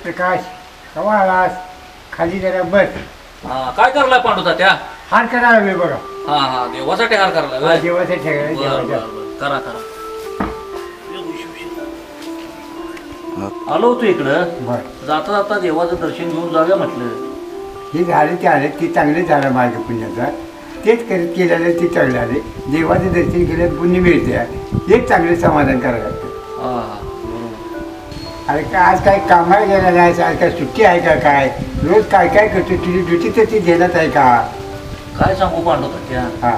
प्रकाश कवा आलास? खाली जरा बस. हा काय करलाय पांडुता त्या हार करायला वेळ बघा. हा हा देवासाठी हार करलाय देवाचं ठेवायला देवाच्या. करा करा आलो होतो इकडं बरं जाता जाता देवाचं दर्शन घेऊन जाऊया म्हटलं. हे झालं ते आले ते चांगले झालं मार्ग पुण्याचा. तेच करत केलेलं ते चांगलं आले. देवाचं दर्शन केलं पुण्य मिळते. हेच चांगले समाधान करायला लागतं. हा हा अरे काय आज काय कामाला गेला नाही? आज काय सुट्टी आहे का? काय रोज काय काय करतो? तुझी ड्युटी तर ती देण्यात आहे का? काय सांगू पांडुता त्या हां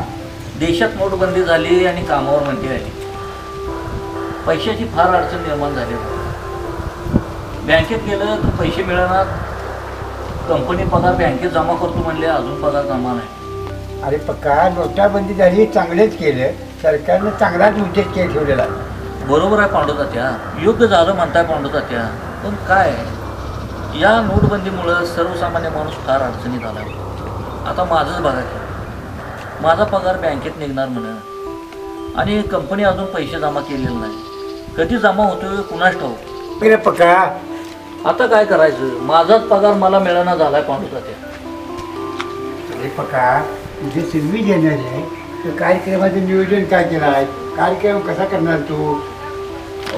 देशात नोटबंदी झाली आणि कामावर म्हणती आली. पैशाची फार अडचण निर्माण झाली. बँकेत गेलं तर पैसे मिळणार. कंपनी पगार बँकेत जमा करतो म्हणले अजून पगार जमा नाही. अरे पक्का नोटाबंदी झाली चांगलेच केलं. सरकारनं चांगलाच उद्देश केला ठेवलेला आहे. बरोबर आहे पांडुतात्या योग्य झालं म्हणताय पांडुतात्या. पण काय या नोटबंदीमुळं सर्वसामान्य माणूस फार अडचणीत आला. आता माझंच बघा की माझा पगार बँकेत निघणार म्हणून आणि कंपनी अजून पैसे जमा केलेले नाही. कधी जमा होतोय कुणास ठाऊक. अरे पक्का आता काय करायचं माझाच पगार मला मिळाना झालाय पांडुतात्या. अरे पक्का तुझे सिरवी देणार आहे तर कार्यक्रमाचं नियोजन काय केलं आहे? कार्यक्रम कसा करणार तू?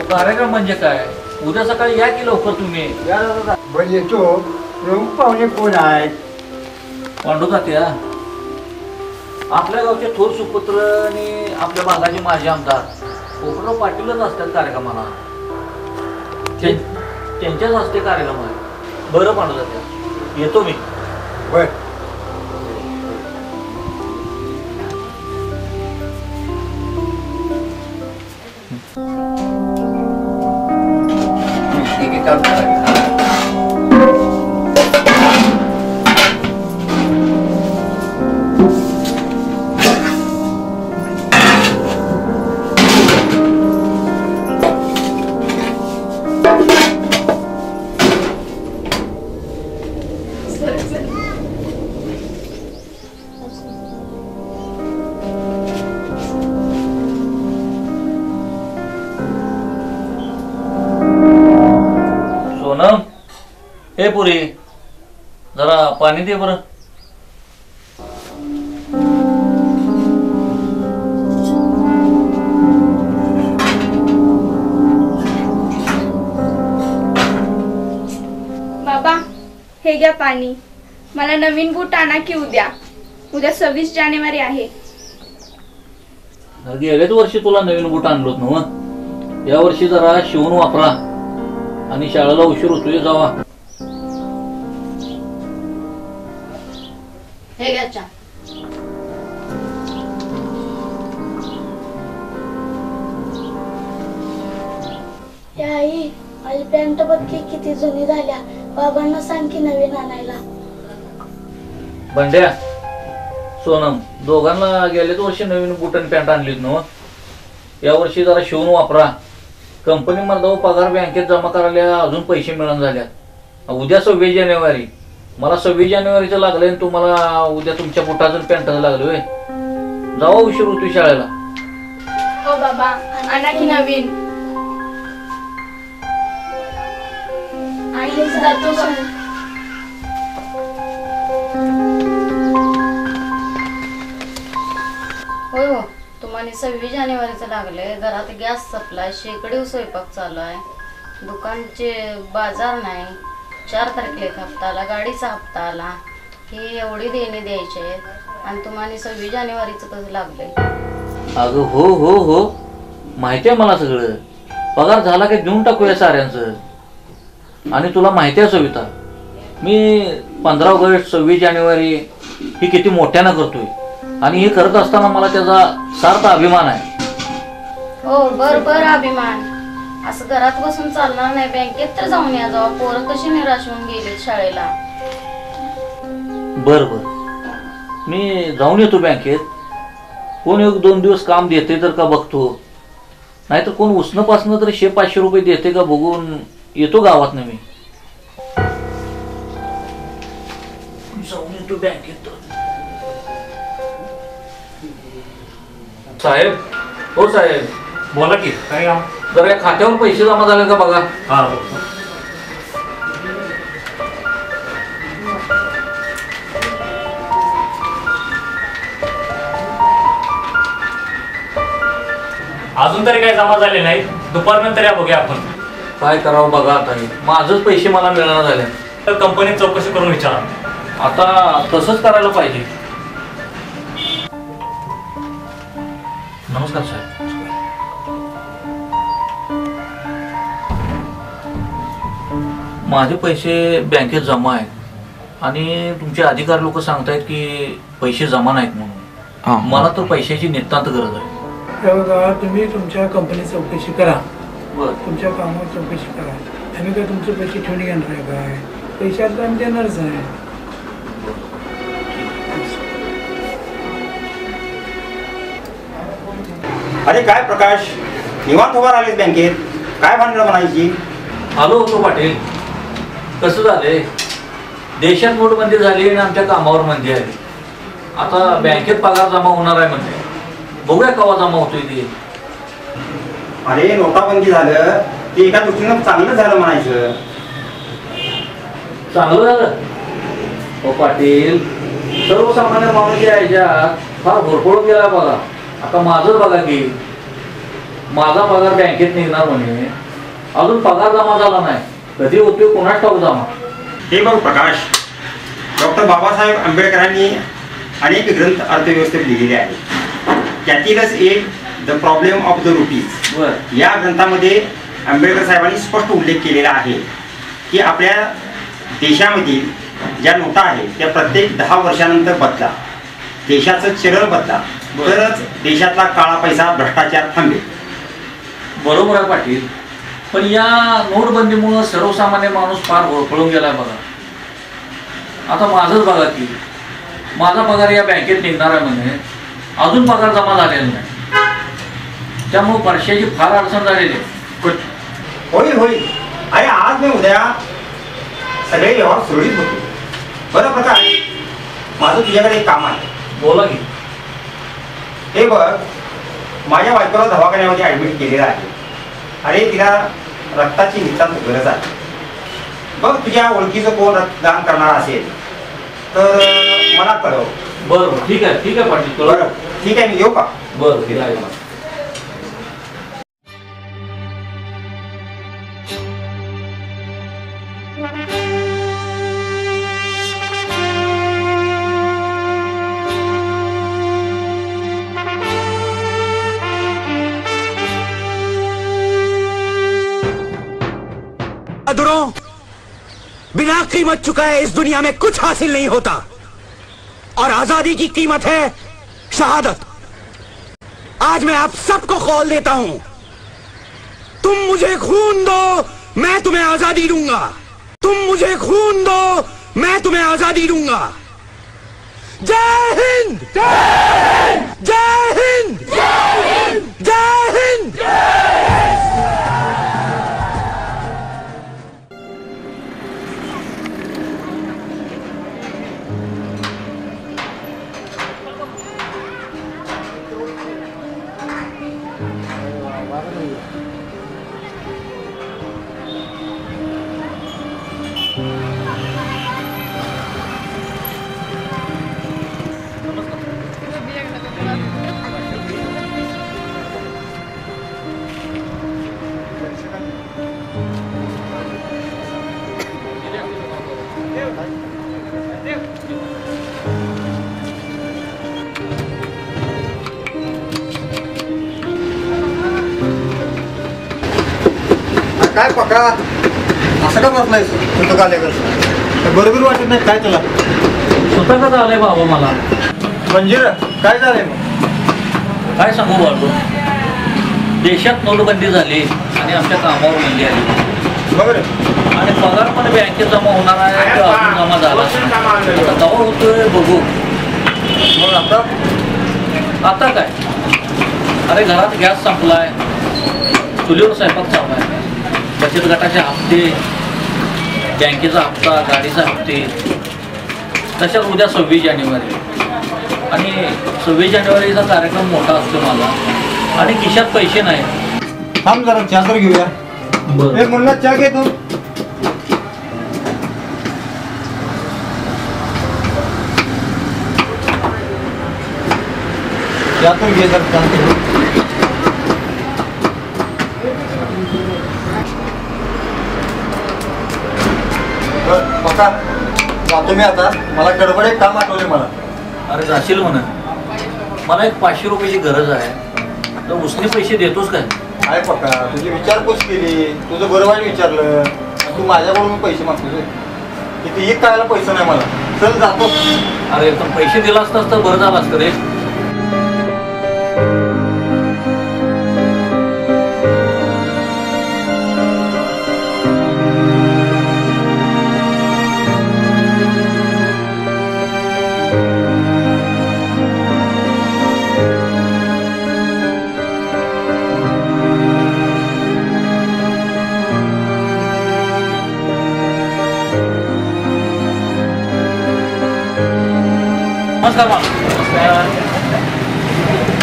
कार्यक्रम म्हणजे काय उद्या सकाळी या की लवकर तुम्ही. बरं येतो. प्रमुख पाहुणे कोण आहेत? पांडुतात्या आपल्या गावचे थोर सुपुत्र आणि आपल्या भागाचे माजी आमदार पोपटराव पाटीलच असतात कार्यक्रमाला. त्यांच्याच हस्ते कार्यक्रम आहे. बरं पांडुतात्या येतो मी. बर हे पुरी जरा पाणी दे बरं. बाबा हे घ्या पाणी. मला नवीन बूट आणा की उद्या. उद्या 26 जानेवारी आहे. गेल्याच वर्षी तुला नवीन बूट आणलोत ना. या वर्षी जरा शिवून वापरा आणि शाळेला उशीर होतोय जावा. हे घ्या चहा. आई माझी पॅन्ट बघ किती जुनी झाल्या. बाबांना सांग की नवीन आणायला. बंड्या सोनम दोघांना गेल्याच वर्षी नवीन बूट आणि पॅन्ट आणलीत ना. या वर्षी जरा शिवून वापरा. कंपनी मध्ये पगार बँकेत जमा करायला अजून पैसे मिळून झाल्यात. उद्या 26 जानेवारी मला 26 जानेवारीचं लागलंय आणि तुम्हाला उद्या तुमच्या बुटाचं पॅन्टाचं लागलं. जावा उशीर होतो शाळेला. हो बाबा आणा की नवीन. आई जातो. होय हो तुम्हाला 26 जानेवारीचं लागलंय. घरात गॅस सप्लाय शेकडे स्वयंपाक चालू आहे. दुकानचे बाजार नाही. 4 तारखेला एक हप्ता आला. गाडीचा हप्ता आला. हे एवढी देणी द्यायचे आहेत आणि तुम्हाला 26 जानेवारीचं कसं लागलंय? अगं हो हो हो माहिती आहे मला सगळं. पगार झाला की देऊन टाकूया साऱ्यांचं. आणि तुला माहिती आहे सविता मी 15 ऑगस्ट 26 जानेवारी ही किती मोठ्यानं करतोय आणि हे करत असताना मला त्याचा सार्थ अभिमान आहे. हो बर अभिमान. असं घरात बसून चालणार नाही. बँकेत तर जाऊन या जावा. पोरं कशी निराश होऊन गेली शाळेला. बर बर मी जाऊन येतो बँकेत. कोण 1-2 दिवस काम देते तर का बघतो. नाहीतर कोण उसणं पासणं तर 100-500 रुपये देते का बघून येतो गावात मी. जाऊन येतो बँकेत. साहेब हो साहेब बोला की काय काम? जरा खात्यावर पैसे जमा झाले का बघा. हा अजून तरी काही जमा झाले नाही, दुपारनंतर या बघूया आपण. काय करावं बघा आता हे. माझंच पैसे मला मिळणार झाले. तर कंपनीत चौकशी करून विचारा. आता तसंच करायला पाहिजे. नमस्कार साहेब. माझे पैसे बँकेत जमा आहेत आणि तुमचे अधिकारी लोक सांगतायत की पैसे जमा नाहीत म्हणून. मला तर पैशाची नितांत गरज आहे. हे बघा, तुम्ही तुमच्या कंपनीत चौकशी करा, बरं. तुमच्या कामावर चौकशी करा. आम्ही काय तुमचे पैसे ठेवून घेणार आहे काय? पैशाचं आम्ही देणारच आहे. अरे काय प्रकाश, निवांत उभा राहिलेस बँकेत, काय भांडणं म्हणायची? आलो होतो पाटील. कसं झालंय, देशात नोटबंदी झाली आणि आमच्या कामावर मंदी आली. आता बँकेत पगार जमा होणार आहे म्हणजे बघूया केव्हा जमा होतोय ते. अरे नोटाबंदी झालं ते एका दृष्टीनं चांगलं झालं म्हणायचं. चांगलं झालं हो पाटील. सर्वसामान्य माणूस यायच्यात फार भरपूर गेला बघा. आता माझं बघा की माझा पगार बँकेत निघणार म्हणे, अजून पगार जमा झाला नाही. कधी होतोय कोणाच ठाऊक जमा. हे बघ प्रकाश, डॉक्टर बाबासाहेब आंबेडकरांनी अनेक ग्रंथ अर्थव्यवस्थेत लिहिलेले आहेत. त्यातीलच एक the problem of the rupees बरं. या ग्रंथामध्ये आंबेडकर साहेबांनी स्पष्ट उल्लेख केलेला आहे की आपल्या देशामधील ज्या नोटा आहेत त्या प्रत्येक 10 वर्षानंतर बदला, देशाचं चलन बदला, तरच देशातला काळा पैसा भ्रष्टाचार थांबेल. बरोबर आहे पाटील, पण या नोटबंदीमुळं सर्वसामान्य माणूस फार होरपळून गेलाय बघा. आता माझंच बघा की माझा पगार या बँकेत निघणार आहे म्हणजे अजून पगार जमा झालेला नाही. त्यामुळे वर्षाची फार अडचण झालेली आहे. होईल होईल. अरे आज नाही उद्या सगळे व्यवहार सुरळीत होते. बरं प्रकाश, माझं तुझ्याकडे एक काम आहे. बोला की. हे बघ, माझ्या बायकोला दवाखान्यामध्ये ॲडमिट केलेलं आहे. अरे तिला रक्ताची नितांत गरज आहे. बघ तुझ्या ओळखीचं कोण रक्तदान करणार असेल तर मला कळव. बरं ठीक आहे ठीक आहे पाटील. बरं ठीक आहे, मी येऊ का? बरं ठीक आहे. बहादुरों, बिना कीमत चुकाए इस दुनिया में कुछ हासिल नहीं होता और आजादी की कीमत है शहादत. आज मैं आप सबको कॉल देता हूं, तुम मुझे खून दो मैं तुम्हें आजादी दूंगा. तुम मुझे खून दो मैं तुम्हें आजादी दूंगा. जय हिंद, जय हिंद, जय हिंद, जय हिंद. काय पका असं का बसलायस तू आल्याकडं? बरोबर वाटत नाही काय तुला? स्वतः का आलंय बाबा मला. मंजिरा काय झालंय मग? काय सांगू बाबू, देशात नोटबंदी झाली आणि आमच्या कामावर मंदी आली. बरं. आणि पगार पण बँकेत जमा होणार आहे, तो अजून जमा झाला. आता केव्हा होतोय बघू. मग आता काय, अरे घरात गॅस संपलाय, चुलीवर स्वयंपाक चालू आहे, बचत गटाचे हप्ते, बँकेचा हप्ता, गाडीचा हप्ते. तशाच उद्या 26 जानेवारी आणि 26 जानेवारीचा कार्यक्रम मोठा असतो माझा आणि खिशात पैसे नाही. थांब जरा चहा तर घेऊया. बरं मुन्ना चहा घे तू. चहा तर घे जरा. पक्का जातो मी आता. मला गडबड एक काम आठवले मला. अरे जाशील म्हणा, मला एक 500 रुपयाची गरज आहे, तर उसने पैसे देतोस काय? काय पक्का तुझी विचारपूस केली, तुझं बरं वाईट विचारलं, तू माझ्याकडून पैसे मागतोय. किती एक करायला पैसा नाही मला. चल जातो. अरे पण पैसे दिला असतास तर बरं झालं असतं रे. नमस्कार माल.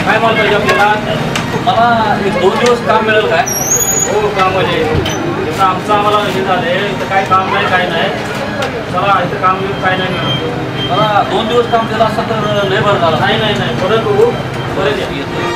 काय माल पाहिजे आपल्याला? मला एक 2 दिवस काम मिळेल काय? हो काम म्हणजे इथं आमचं आम्हाला हे झाले, इथं काय काम नाही काय नाही. चला इथं काम काय नाही मिळत. मला 2 दिवस काम दिलं असतं तर लय बरं झालं. नाही नाही नाही परत बघू, परत येतो.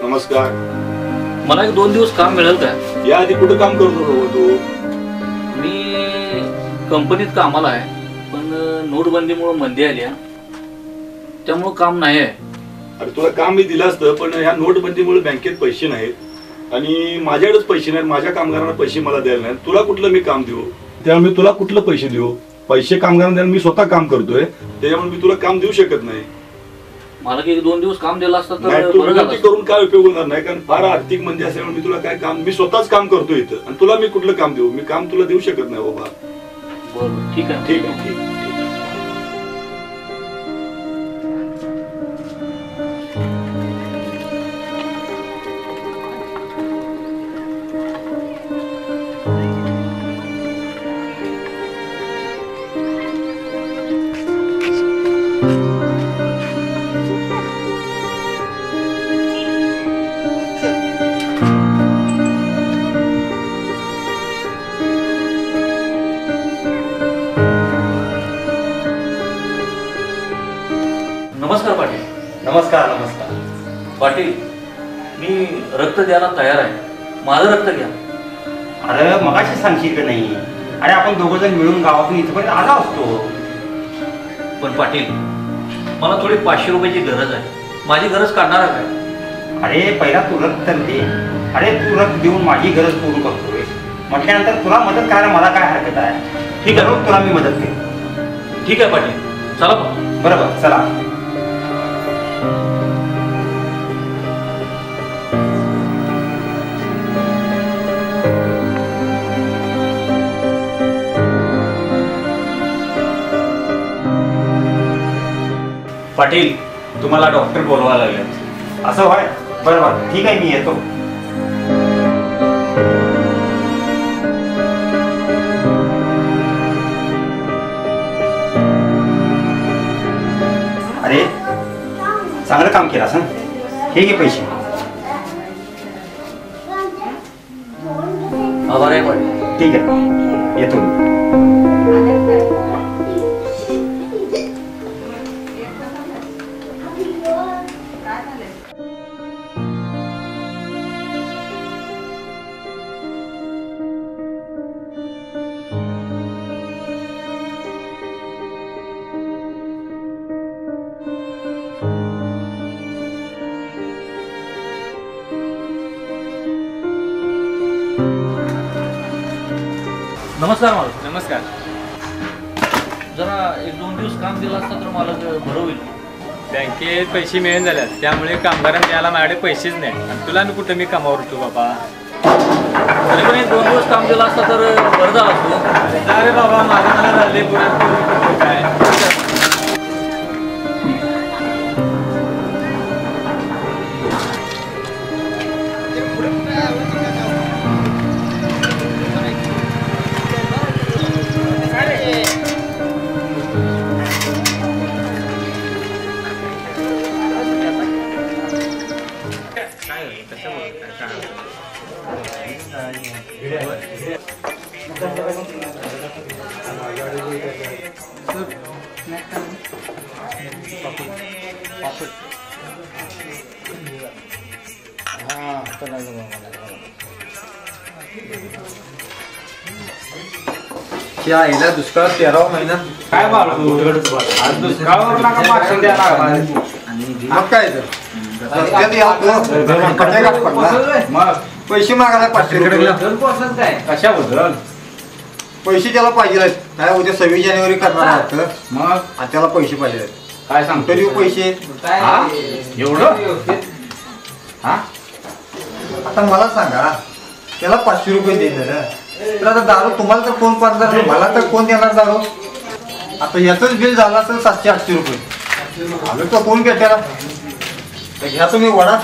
नमस्कार. मला एक 2 दिवस काम मिळेल का? या आधी कुठं काम करतो तू? मी कंपनीत कामाला आहे, पण नोटबंदीमुळे मंदी आली आहे, त्यामुळे काम नाही आहे. अरे तुला काम मी दिलं असतं, पण ह्या नोटबंदीमुळे बँकेत पैसे नाहीत आणि माझ्याकडेच पैसे नाहीत. माझ्या कामगारांना पैसे मला द्यायला नाहीत. तुला कुठलं मी काम देऊ? त्यामुळे मी तुला कुठलं पैसे देऊ? पैसे कामगारांना द्यायला मी स्वतः काम करतोय, त्याच्यामुळे मी तुला काम देऊ शकत नाही. मला की 2 दिवस काम दिलं असतं नाही, तर तू बरं झालं विनंती असतं. करून काय उपयोग होणार नाही, कारण फार आर्थिक मंदी असल्यामुळे मी तुला काय काम, मी स्वतःच काम करतो इथं आणि तुला मी कुठलं काम देऊ? मी काम तुला देऊ शकत नाही बाबा. बरं ठीक आहे. ठीक आहे, ठीक आहे. नमस्कार पाटील. नमस्कार नमस्कार. पाटील, मी रक्त द्यायला तयार आहे, माझं रक्त घ्या. अरे मगाशी सांगशील का नाही? अरे आपण दोघं जण मिळून गावातून इथपर्यंत आला असतो. पण पाटील, मला थोडी 500 रुपयाची गरज आहे. माझी गरज काढणार आहे काय? अरे पहिला तू रक्त तर दे. अरे तू रक्त देऊन माझी गरज पूर्ण करतोय म्हटल्यानंतर तुला मदत करायला मला काय हरकत आहे? ठीक आहे, तुला मी मदत केली. ठीक आहे पाटील, चला मग. बरोबर, चला. पाटील, तुम्हाला डॉक्टर बोलवायला लागले. असं होय? बरोबर, ठीक आहे, मी येतो. अरे चांगलं काम केलं असं. हे घे पैसे. आभार आहे पाटील. ठीक आहे, येतो मी. नमस्कार मालक. नमस्कार. जरा 1-2 दिवस काम दिलं असतं तर मला बरं होईल. बँकेत पैसे मिळून झाल्यात, त्यामुळे कामगारांना द्यायला माझ्याकडे पैसेच नाही. आणि तुला मी कुठं मी कामावर होतो बाबा. तरी पण 1-2 दिवस काम दिलं असतं तर बरं झालं असतं. अरे बाबा माझं मला झाले पुढे काय. आईला दुष्काळ 13वा महिना. काय बाळू आज दुष्काळावर लागा मागचं द्यायला लागला. मग काय तर मग पैसे मागायला 500 रुपये. कशाबद्दल पैसे त्याला पाहिजे काय उद्या 26 जानेवारी करणार आहात मग त्याला पैसे पाहिजे. काय सांगतो देऊ पैसे एवढं. हा आता मला सांगा त्याला 500 रुपये दिलं तर आता दारू तुम्हाला तर कोण पाजणार, मला तर कोण देणार दारू. आता याचंच बिल झालं असेल 700-800 रुपये. आलो तर कोण घ्या त्याला. घ्या तुम्ही वडा.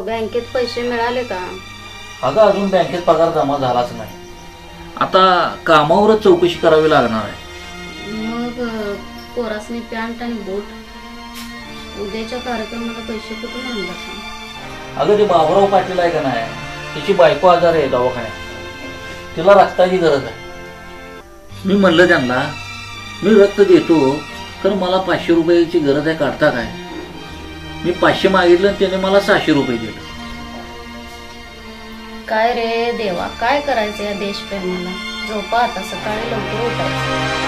बँकेत पैसे मिळाले का? अगं अजून बँकेत पगार जमा झालाच नाही. आता कामावरच चौकशी करावी लागणार आहे. मग पोरासनी पॅन्ट आणि बूट उद्याच्या कार्यक्रमाला पैसे कुठून आणला? अगं ते बाबुराव पाटील आहे का नाही, तिची बायको आजार आहे दवाखान्यात, तिला रक्ताची गरज आहे. मी म्हणलं त्यांना मी रक्त देतो तर मला 500 रुपयाची गरज आहे, काढता काय. मी 500 मागितलं आणि त्याने मला 600 रुपये दिले. काय रे देवा, काय करायचं या देशप्रेमाला. झोपा आता, सकाळी लवकर उठायचं.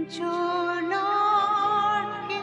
जो लौट के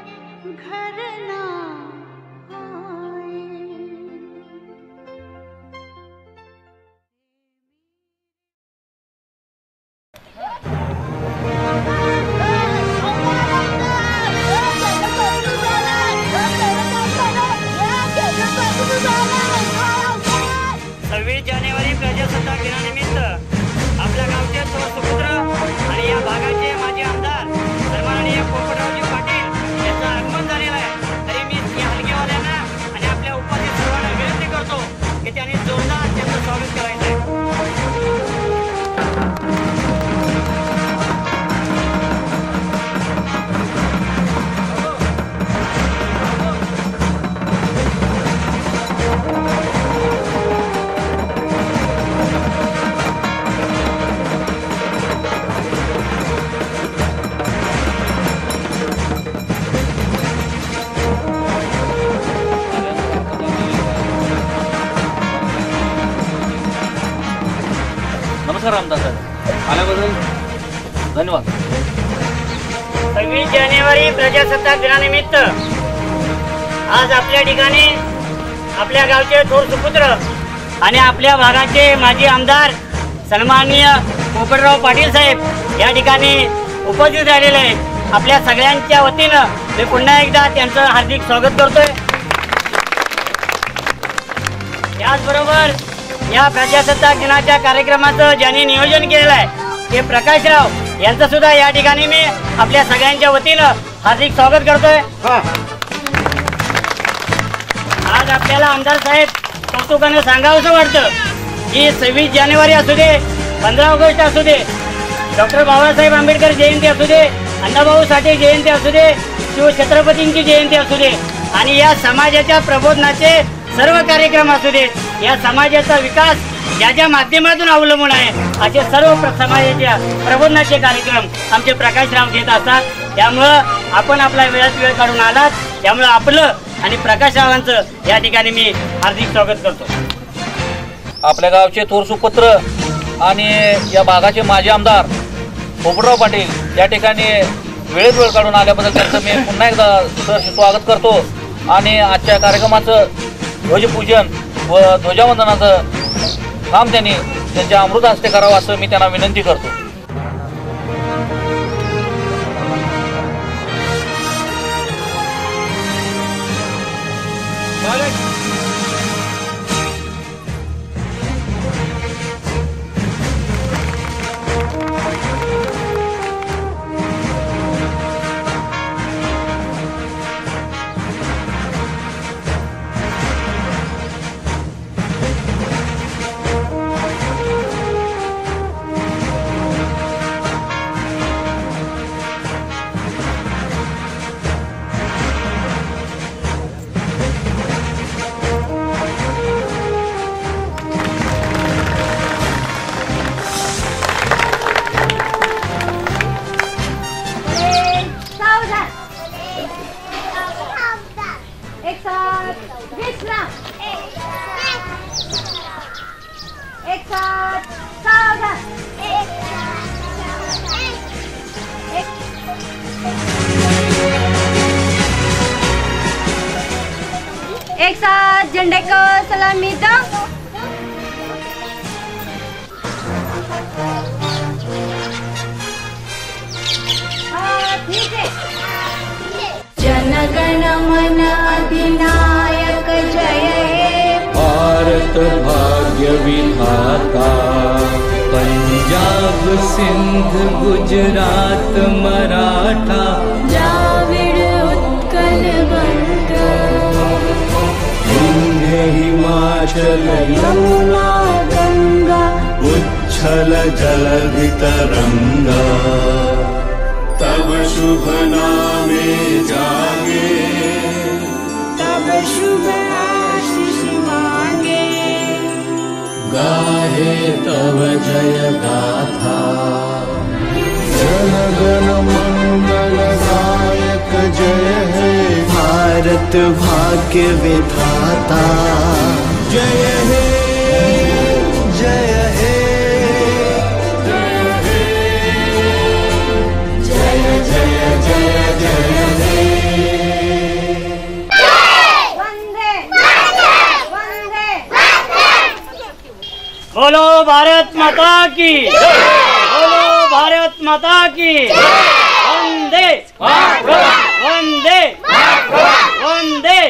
नमस्कार आमदार साहेब, आल्याबद्दल धन्यवाद. 26 जानेवारी प्रजासत्ताक दिनानिमित्त आज आपल्या ठिकाणी आपल्या गावचे थोर सुपुत्र आणि आपल्या भागाचे माजी आमदार सन्माननीय पोपटराव पाटील साहेब या ठिकाणी उपस्थित राहिलेले आहेत. आपल्या सगळ्यांच्या वतीनं मी पुन्हा एकदा त्यांचं हार्दिक स्वागत करतोय. याचबरोबर या प्रजासत्ताक दिनाच्या कार्यक्रमाचं ज्यांनी नियोजन केलेलं आहे ते प्रकाशराव यांचं सुद्धा या ठिकाणी मी आपल्या सगळ्यांच्या वतीनं हार्दिक स्वागत करतोय. आज आपल्याला आमदार साहेब कौतुकानं सांगावंसं वाटतं की 26 जानेवारी असू दे, 15 ऑगस्ट असू दे, डॉक्टर बाबासाहेब आंबेडकर जयंती असू दे, अण्णाभाऊ साठे जयंती असू दे, शिवछत्रपतींची जयंती असू दे आणि या समाजाच्या प्रबोधनाचे सर्व कार्यक्रम असू दे, या समाजाचा विकास ज्या माध्यमातून अवलंबून आहे असे सर्व समाजाच्या प्रबोधनाचे कार्यक्रम आमचे प्रकाशराव घेत असतात. त्यामुळं आपण आपला वेळात वेळ काढून आलात, त्यामुळं आपलं आणि प्रकाशरावांचं या ठिकाणी मी हार्दिक स्वागत करतो. आपल्या गावचे थोर सुपुत्र आणि या भागाचे माजी आमदार पोपटराव पाटील या ठिकाणी वेळेत वेळ काढून आल्याबद्दल त्यांचं मी पुन्हा एकदा सहर्ष स्वागत करतो. आणि आजच्या कार्यक्रमाचं ध्वजपूजन व ध्वजावंदनाचं काम त्यांनी त्यांच्या अमृत हस्ते करावं असं मी त्यांना विनंती करतो. एक साथ झंडे को सलामी दो. जनगण मन अधिनायक जय हे भारत भाग्य विधाता. पंजाब सिंध गुजरात मराठा द्राविड उत्कल बंगा हिमाचल यमुना गंगा उच्छल जलधि तरंगा. तब शुभ नामे जागे तब शुभ आशीष मांगे. गाहे तब जय गाथा. जनगण मंगल गायक जय हे भारत भाग्य विधाता. जय हे जय हे जय हे जय जय जय जय हे. बोलो भारत माता की, बोलो भारत माता की. वंदे वंदे वंदे.